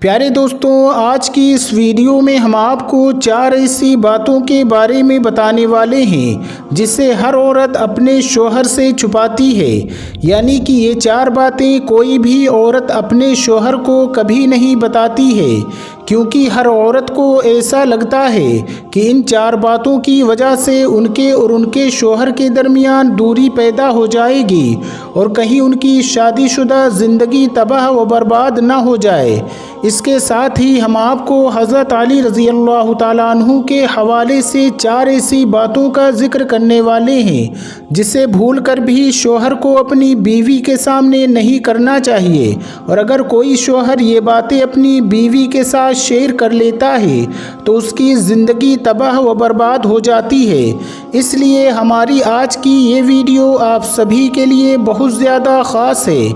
پیارے دوستوں، آج کی اس ویڈیو میں ہم آپ کو 4 ایسی باتوں کے بارے میں بتانے والے ہیں جسے ہر عورت اپنے شوہر سے چھپاتی ہے۔ یعنی کہ یہ 4 باتیں کوئی بھی عورت اپنے شوہر کو کبھی نہیں بتاتی ہے، کیونکہ ہر عورت کو ایسا لگتا ہے کہ ان 4 باتوں کی وجہ سے ان کے اور ان کے شوہر کے درمیان دوری پیدا ہو جائے گی اور کہیں ان کی شادی شدہ زندگی تباہ و برباد نہ ہو جائے۔ اس کے ساتھ ہی ہم آپ کو حضرت علی رضی اللہ تعالیٰ عنہ کے حوالے سے 4 ایسی باتوں کا ذکر کرنے والے ہیں جسے بھول کر بھی شوہر کو اپنی بیوی کے سامنے نہیں کرنا چاہیے، اور اگر کوئی شوہر یہ باتیں اپنی بیوی کے ساتھ شیئر کر لیتا ہے تو اس کی زندگی تباہ و برباد ہو جاتی ہے۔ اس لیے ہماری آج کی یہ ویڈیو آپ سبھی کے لیے بہت زیادہ خاص ہے۔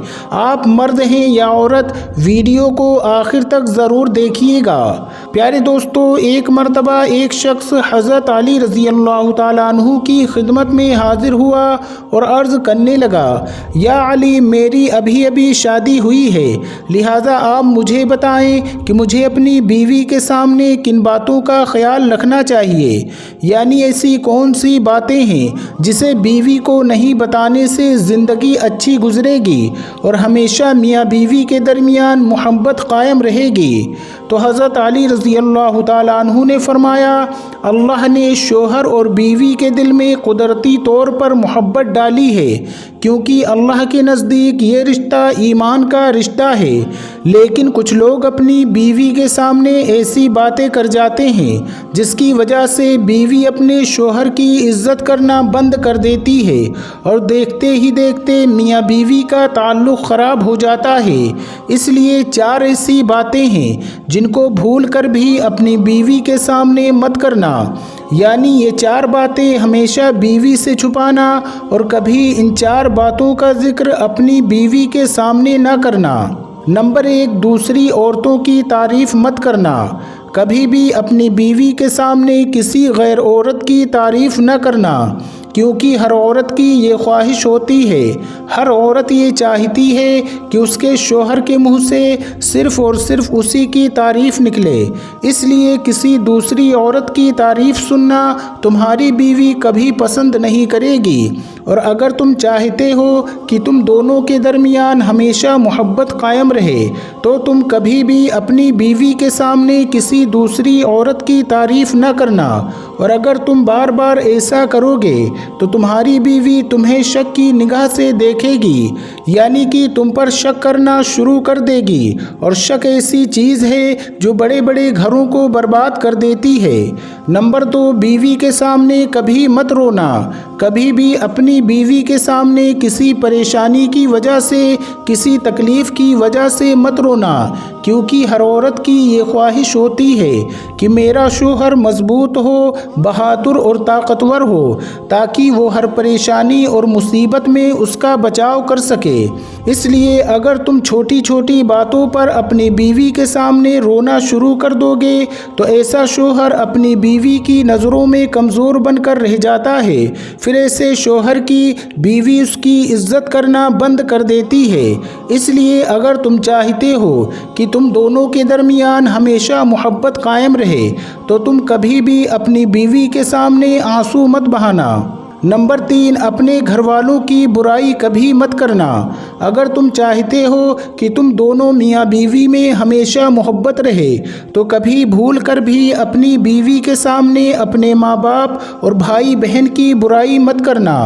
آپ مرد ہیں یا عورت، ویڈیو کو آخر تک ضرور دیکھیے گا۔ پیارے دوستو، ایک مرتبہ ایک شخص حضرت علی رضی اللہ تعالیٰ عنہ کی خدمت میں حاضر ہوا اور عرض کرنے لگا، یا علی، میری ابھی ابھی شادی ہوئی ہے، لہٰذا آپ مجھے بتائیں کہ مجھے اپنی بیوی کے سامنے کن باتوں کا خیال رکھنا چاہیے۔ یعنی ایسی کون سی باتیں ہیں جسے بیوی کو نہیں بتانے سے زندگی اچھی گزرے گی اور ہمیشہ میاں بیوی کے درمیان محبت قائم رہے گی؟ تو حضرت علی رضی اللہ تعالیٰ عنہ نے فرمایا، اللہ نے شوہر اور بیوی کے دل میں قدرتی طور پر محبت ڈالی ہے، کیونکہ اللہ کے نزدیک یہ رشتہ ایمان کا رشتہ ہے۔ لیکن کچھ لوگ اپنی بیوی کے سامنے ایسی باتیں کر جاتے ہیں جس کی وجہ سے بیوی اپنے شوہر کی عزت کرنا بند کر دیتی ہے اور دیکھتے ہی دیکھتے میاں بیوی کا تعلق خراب ہو جاتا ہے۔ اس لیے 4 ایسی باتیں ہیں جن کو بھول کر بھی اپنی بیوی کے سامنے مت کرنا۔ یعنی یہ 4 باتیں ہمیشہ بیوی سے چھپانا اور کبھی ان 4 باتوں کا ذکر اپنی بیوی کے سامنے نہ کرنا۔ نمبر 1، دوسری عورتوں کی تعریف مت کرنا۔ کبھی بھی اپنی بیوی کے سامنے کسی غیر عورت کی تعریف نہ کرنا، کیونکہ ہر عورت کی یہ خواہش ہوتی ہے، ہر عورت یہ چاہتی ہے کہ اس کے شوہر کے منہ سے صرف اور صرف اسی کی تعریف نکلے۔ اس لیے کسی دوسری عورت کی تعریف سننا تمہاری بیوی کبھی پسند نہیں کرے گی، اور اگر تم چاہتے ہو کہ تم دونوں کے درمیان ہمیشہ محبت قائم رہے تو تم کبھی بھی اپنی بیوی کے سامنے کسی دوسری عورت کی تعریف نہ کرنا، اور اگر تم بار بار ایسا کرو گے تو تمہاری بیوی تمہیں شک کی نگاہ سے دیکھے گی، یعنی کہ تم پر شک کرنا شروع کر دے گی، اور شک ایسی چیز ہے جو بڑے بڑے گھروں کو برباد کر دیتی ہے۔ نمبر 2، بیوی کے سامنے کبھی مت رونا۔ کبھی بھی اپنی بیوی کے سامنے کسی پریشانی کی وجہ سے، کسی تکلیف کی وجہ سے مت رونا، کیونکہ ہر عورت کی یہ خواہش ہوتی ہے کہ میرا شوہر مضبوط ہو، بہادر اور طاقتور ہو، تاکہ وہ ہر پریشانی اور مصیبت میں اس کا بچاؤ کر سکے۔ اس لیے اگر تم چھوٹی چھوٹی باتوں پر اپنی بیوی کے سامنے رونا شروع کر دو گے تو ایسا شوہر اپنی بیوی کی نظروں میں کمزور بن کر رہ جاتا ہے، پھر ایسے شوہر کی بیوی اس کی عزت کرنا بند کر دیتی ہے۔ اس لیے اگر تم چاہتے ہو کہ تم دونوں کے درمیان ہمیشہ محبت قائم رہے تو تم کبھی بھی اپنی بیوی کے سامنے آنسو مت بہانا۔ نمبر 3، اپنے گھر والوں کی برائی کبھی مت کرنا۔ اگر تم چاہتے ہو کہ تم دونوں میاں بیوی میں ہمیشہ محبت رہے تو کبھی بھول کر بھی اپنی بیوی کے سامنے اپنے ماں باپ اور بھائی بہن کی برائی مت کرنا،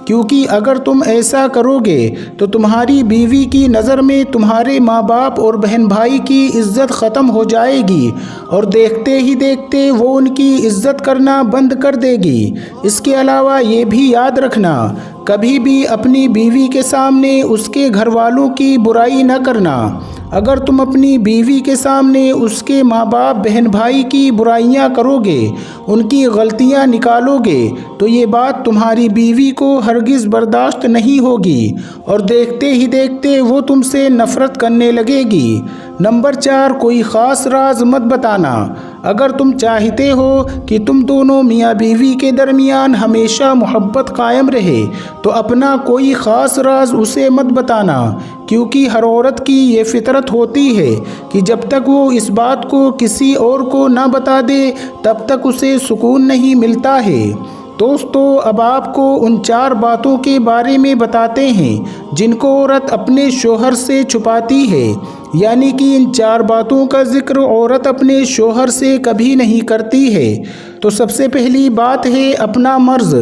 کیونکہ اگر تم ایسا کرو گے تو تمہاری بیوی کی نظر میں تمہارے ماں باپ اور بہن بھائی کی عزت ختم ہو جائے گی اور دیکھتے ہی دیکھتے وہ ان کی عزت کرنا بند کر دے گی۔ اس کے علاوہ یہ بھی یاد رکھنا، کبھی بھی اپنی بیوی کے سامنے اس کے گھر والوں کی برائی نہ کرنا۔ اگر تم اپنی بیوی کے سامنے اس کے ماں باپ بہن بھائی کی برائیاں کرو گے، ان کی غلطیاں نکالو گے، تو یہ بات تمہاری بیوی کو ہرگز برداشت نہیں ہوگی اور دیکھتے ہی دیکھتے وہ تم سے نفرت کرنے لگے گی۔ نمبر 4، کوئی خاص راز مت بتانا۔ اگر تم چاہتے ہو کہ تم دونوں میاں بیوی کے درمیان ہمیشہ محبت قائم رہے تو اپنا کوئی خاص راز اسے مت بتانا، کیونکہ ہر عورت کی یہ فطرت ہوتی ہے کہ جب تک وہ اس بات کو کسی اور کو نہ بتا دے تب تک اسے سکون نہیں ملتا ہے۔ دوستو، اب آپ کو ان 4 باتوں کے بارے میں بتاتے ہیں جن کو عورت اپنے شوہر سے چھپاتی ہے، یعنی کہ ان 4 باتوں کا ذکر عورت اپنے شوہر سے کبھی نہیں کرتی ہے۔ تو سب سے پہلی بات ہے اپنا مرض،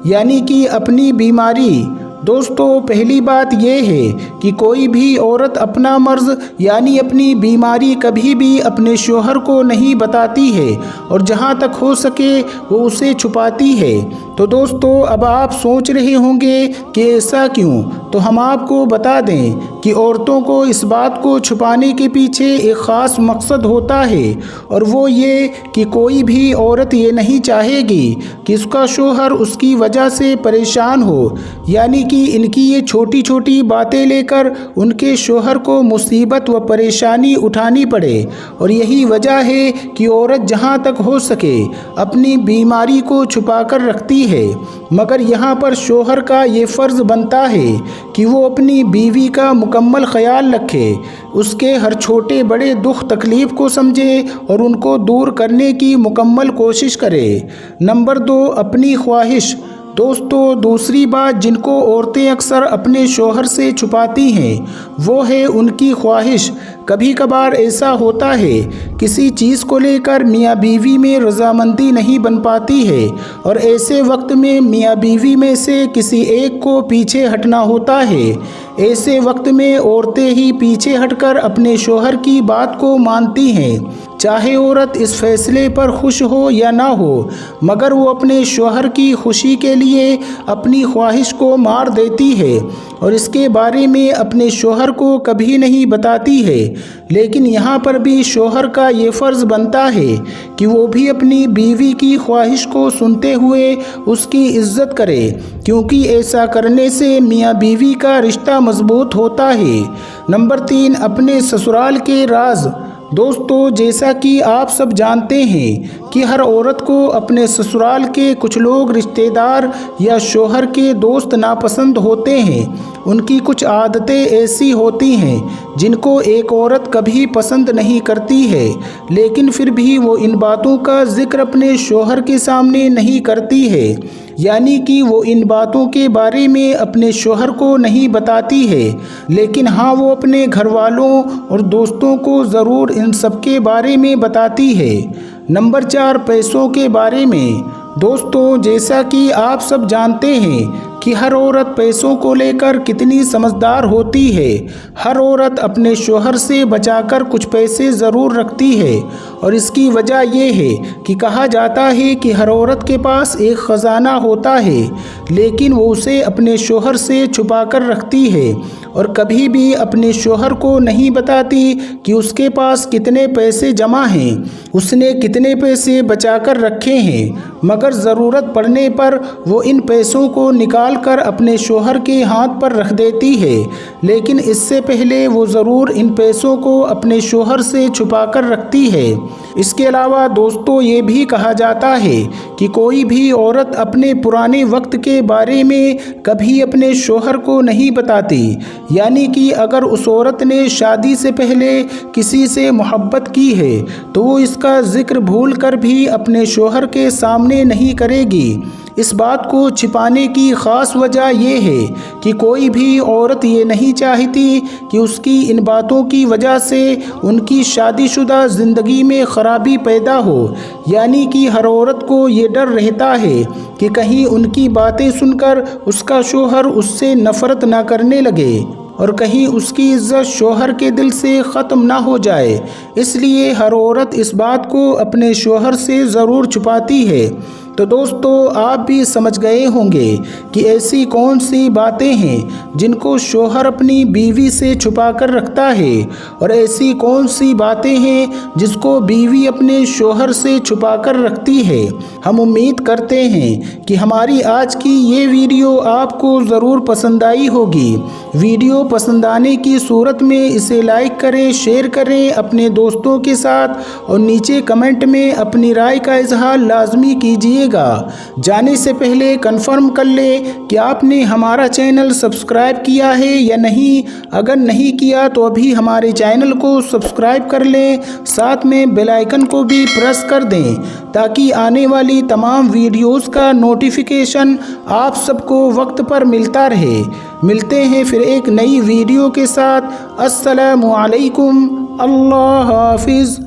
یعنی کہ اپنی بیماری۔ دوستو، پہلی بات یہ ہے کہ کوئی بھی عورت اپنا مرض یعنی اپنی بیماری کبھی بھی اپنے شوہر کو نہیں بتاتی ہے، اور جہاں تک ہو سکے وہ اسے چھپاتی ہے۔ تو دوستو، اب آپ سوچ رہے ہوں گے کہ ایسا کیوں؟ تو ہم آپ کو بتا دیں کہ عورتوں کو اس بات کو چھپانے کے پیچھے ایک خاص مقصد ہوتا ہے، اور وہ یہ کہ کوئی بھی عورت یہ نہیں چاہے گی کہ اس کا شوہر اس کی وجہ سے پریشان ہو، یعنی کہ ان کی یہ چھوٹی چھوٹی باتیں لے کر ان کے شوہر کو مصیبت و پریشانی اٹھانی پڑے۔ اور یہی وجہ ہے کہ عورت جہاں تک ہو سکے اپنی بیماری کو چھپا کر رکھتی ہے، مگر یہاں پر شوہر کا یہ فرض بنتا ہے کہ وہ اپنی بیوی کا مکمل خیال رکھے، اس کے ہر چھوٹے بڑے دکھ تکلیف کو سمجھے اور ان کو دور کرنے کی مکمل کوشش کرے۔ نمبر 2، اپنی خواہش۔ دوستو، دوسری بات جن کو عورتیں اکثر اپنے شوہر سے چھپاتی ہیں وہ ہے ان کی خواہش۔ کبھی کبھار ایسا ہوتا ہے کسی چیز کو لے کر میاں بیوی میں رضامندی نہیں بن پاتی ہے، اور ایسے وقت میں میاں بیوی میں سے کسی ایک کو پیچھے ہٹنا ہوتا ہے۔ ایسے وقت میں عورتیں ہی پیچھے ہٹ کر اپنے شوہر کی بات کو مانتی ہیں، چاہے عورت اس فیصلے پر خوش ہو یا نہ ہو، مگر وہ اپنے شوہر کی خوشی کے لیے اپنی خواہش کو مار دیتی ہے اور اس کے بارے میں اپنے شوہر کو کبھی نہیں بتاتی ہے۔ لیکن یہاں پر بھی شوہر کا یہ فرض بنتا ہے کہ وہ بھی اپنی بیوی کی خواہش کو سنتے ہوئے اس کی عزت کرے، کیونکہ ایسا کرنے سے میاں بیوی کا رشتہ مضبوط ہوتا ہے۔ نمبر 3، اپنے سسرال کے راز۔ دوستو، جیسا کہ آپ سب جانتے ہیں کہ ہر عورت کو اپنے سسرال کے کچھ لوگ رشتہ دار یا شوہر کے دوست ناپسند ہوتے ہیں۔ ان کی کچھ عادتیں ایسی ہوتی ہیں جن کو ایک عورت کبھی پسند نہیں کرتی ہے، لیکن پھر بھی وہ ان باتوں کا ذکر اپنے شوہر کے سامنے نہیں کرتی ہے، یعنی کہ وہ ان باتوں کے بارے میں اپنے شوہر کو نہیں بتاتی ہے، لیکن ہاں وہ اپنے گھر والوں اور دوستوں کو ضرور ان سب کے بارے میں بتاتی ہے۔ نمبر 4، پیسوں کے بارے میں۔ دوستو، جیسا کہ آپ سب جانتے ہیں کہ ہر عورت پیسوں کو لے کر کتنی سمجھدار ہوتی ہے۔ ہر عورت اپنے شوہر سے بچا کر کچھ پیسے ضرور رکھتی ہے، اور اس کی وجہ یہ ہے کہ کہا جاتا ہے کہ ہر عورت کے پاس ایک خزانہ ہوتا ہے، لیکن وہ اسے اپنے شوہر سے چھپا کر رکھتی ہے اور کبھی بھی اپنے شوہر کو نہیں بتاتی کہ اس کے پاس کتنے پیسے جمع ہیں، اس نے کتنے پیسے بچا کر رکھے ہیں، مگر ضرورت پڑنے پر وہ ان پیسوں کو نکال کر اپنے شوہر کے ہاتھ پر رکھ دیتی ہے، لیکن اس سے پہلے وہ ضرور ان پیسوں کو اپنے شوہر سے چھپا کر رکھتی ہے۔ اس کے علاوہ دوستو، یہ بھی کہا جاتا ہے کہ کوئی بھی عورت اپنے پرانے وقت کے بارے میں کبھی اپنے شوہر کو نہیں بتاتی، یعنی کہ اگر اس عورت نے شادی سے پہلے کسی سے محبت کی ہے تو وہ اس کا ذکر بھول کر بھی اپنے شوہر کے سامنے نہیں کرے گی۔ اس بات کو چھپانے کی خاص وجہ یہ ہے کہ کوئی بھی عورت یہ نہیں چاہتی کہ اس کی ان باتوں کی وجہ سے ان کی شادی شدہ زندگی میں خرابی پیدا ہو، یعنی کہ ہر عورت کو یہ ڈر رہتا ہے کہ کہیں ان کی باتیں سن کر اس کا شوہر اس سے نفرت نہ کرنے لگے اور کہیں اس کی عزت شوہر کے دل سے ختم نہ ہو جائے۔ اس لیے ہر عورت اس بات کو اپنے شوہر سے ضرور چھپاتی ہے۔ تو دوستو آپ بھی سمجھ گئے ہوں گے کہ ایسی کون سی باتیں ہیں جن کو شوہر اپنی بیوی سے چھپا کر رکھتا ہے، اور ایسی کون سی باتیں ہیں جس کو بیوی اپنے شوہر سے چھپا کر رکھتی ہے۔ ہم امید کرتے ہیں کہ ہماری آج کی یہ ویڈیو آپ کو ضرور پسند آئی ہوگی۔ ویڈیو پسند آنے کی صورت میں اسے لائک کریں، شیئر کریں اپنے دوستوں کے ساتھ، اور نیچے کمنٹ میں اپنی رائے کا اظہار لازمی کیجیے گا۔ جانے سے پہلے کنفرم کر لیں کہ آپ نے ہمارا چینل سبسکرائب کیا ہے یا نہیں۔ اگر نہیں کیا تو ابھی ہمارے چینل کو سبسکرائب کر لیں، ساتھ میں بیل آئیکن کو بھی پریس کر دیں تاکہ آنے والی تمام ویڈیوز کا نوٹیفیکیشن آپ سب کو وقت پر ملتا رہے۔ ملتے ہیں پھر ایک نئی ویڈیو کے ساتھ۔ السلام علیکم، اللہ حافظ۔